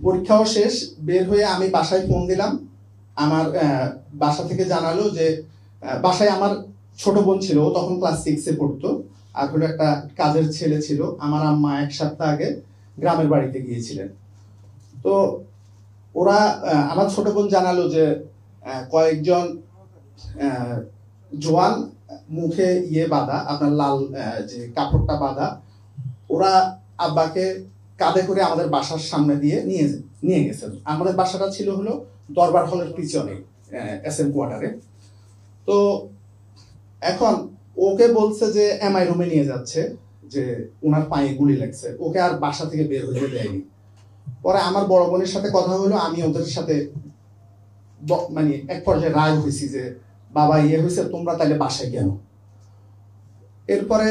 পরীক্ষাও শেষ, বের হয়ে আমি বাসায় ফোন দিলাম। আমার বাসা থেকে জানালো যে বাসায় আমার ছোট বোন ছিল, ও তখন ক্লাস 6-এ পড়তো, আর হলো একটা কাজের ছেলে ছিল। আমার আম্মা 1 সপ্তাহ আগে গ্রামের বাড়িতে গিয়েছিলেন। তো ওরা আমার ছোট বোন জানালো যে কয়েকজন জোয়ান, মুখে বাঁধা, আপনার লাল যে কাপড়টা বাঁধা, ওরা আব্বাকে কাঁধে করে আমাদের বাসার সামনে দিয়ে নিয়ে গেছেন। আমাদের বাসাটা ছিল হলো দরবার হলের পিছনে, SM কোয়ার্টারে। তো এখন ওকে বলছে যে MI রুমে নিয়ে যাচ্ছে, যে ওনার পায়ে গুলি লাগছে, ওকে আর বাসা থেকে বের হইতে দেয়নি। পরে আমার বড় বোনের সাথে কথা হলো, আমি ওদের সাথে মানে এক পর্যায়ে রায় হয়েছি যে বাবা হয়েছে, তোমরা তাহলে বাসায় কেন। এরপরে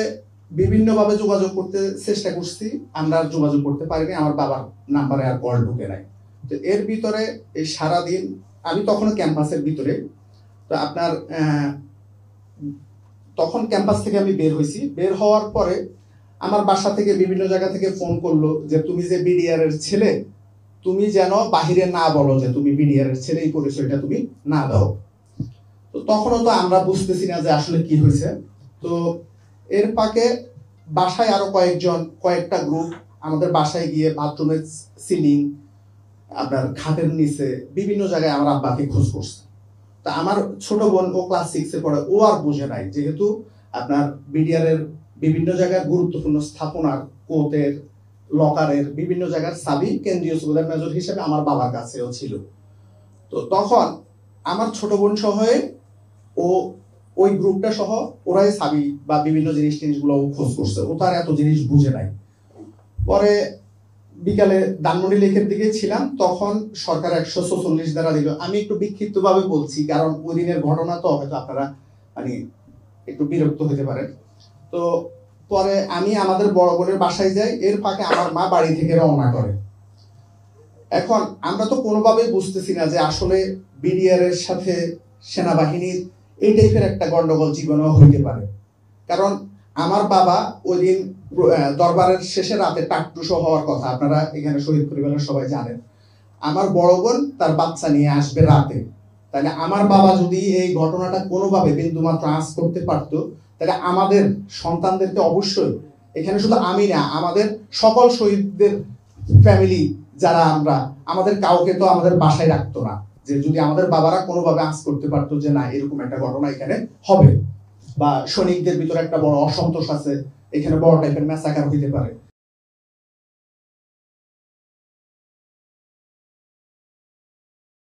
বিভিন্নভাবে যোগাযোগ করতে চেষ্টা করছি, আমরা আর যোগাযোগ করতে পারিনি, আমার বাবার নাম্বারে আর কল ঢুকে নাই। তো এর ভিতরে এই সারাদিন আমি তখনও ক্যাম্পাসের ভিতরে, তো আপনার তখন ক্যাম্পাস থেকে আমি বের হয়েছি। বের হওয়ার পরে আমার বাসা থেকে বিভিন্ন জায়গা থেকে ফোন করলো যে তুমি যে BDR এর ছেলে, তুমি যেন বাহিরে না বলো যে তুমি BDR এর ছেলে, এই পরিচয়টা তুমি না দাও। তো তখনও তো আমরা বুঝতেছি না যে আসলে কি হয়েছে। তো এর ফাঁকে বাসায় আরো কয়েকটা গ্রুপ আমাদের বাসায় গিয়ে বাথরুমের সিলিং, আপনার খাটের নিচে, বিভিন্ন জায়গায় আমার আব্বাকে খোঁজ করছে। তা আমার ছোট বোন, ও ক্লাস 6-এ পড়ে, ও আর বুঝে নাই, যেহেতু আপনার BDR এর বিভিন্ন জায়গায় গুরুত্বপূর্ণ স্থাপনার, কোর্টের, লকারের বিভিন্ন জায়গার চাবি কেন্দ্রীয় সুবেদার মেজর হিসেবে আমার বাবার কাছেও ছিল। তো তখন আমার ছোট বোন সহ ও ওই গ্রুপটা সহ ওরাই চাবি বা বিভিন্ন জিনিসগুলো খোঁজ করছে, ও তার এত জিনিস বুঝে নাই। পরে বিকালে ধানমন্ডি লেকের দিকে ছিলাম, তখন সরকার 144 ধারা দিল। আমি একটু বিক্ষিপ্ত ভাবে বলছি, কারণ ওই দিনের ঘটনা তো হয়তো আপনারা মানে একটু বিরক্ত হতে পারেন। তো পরে আমি আমাদের বড় বোনের বাসায় যাই, এর ফাঁকে আমার মা বাড়ি থেকে রওনা করে। এখন আমরা তো কোনোভাবেই বুঝতেছি না যে আসলে BDR এর সাথে সেনাবাহিনীর এই টাইপের একটা গন্ডগোল জীবনেও হইতে পারে। কারণ আমার বাবা ওই দিন দরবারের শেষে রাতে টাকটুসো হওয়ার কথা, আপনারা এখানে শহীদ পরিবারের সবাই জানেন। আমার বড় বোন তার বাচ্চা নিয়ে আসবে রাতে, তাহলে আমার বাবা যদি এই ঘটনাটা কোনোভাবে বিন্দুমাত্র আঁচ করতে পারতো, তাহলে আমাদের সন্তানদেরকে অবশ্যই, এখানে শুধু আমি না, আমাদের সকল শহীদদের ফ্যামিলি যারা আমরা, আমাদের কাউকে তো আমাদের বাসায় রাখতো না, যে যদি আমাদের বাবারা কোনোভাবে আঁচ করতে পারতো যে না এরকম একটা ঘটনা এখানে হবে, বা সৈনিকদের ভিতরে একটা বড় অসন্তোষ আছে, এখানে বড় টাইপের ম্যাসাকার হইতে পারে,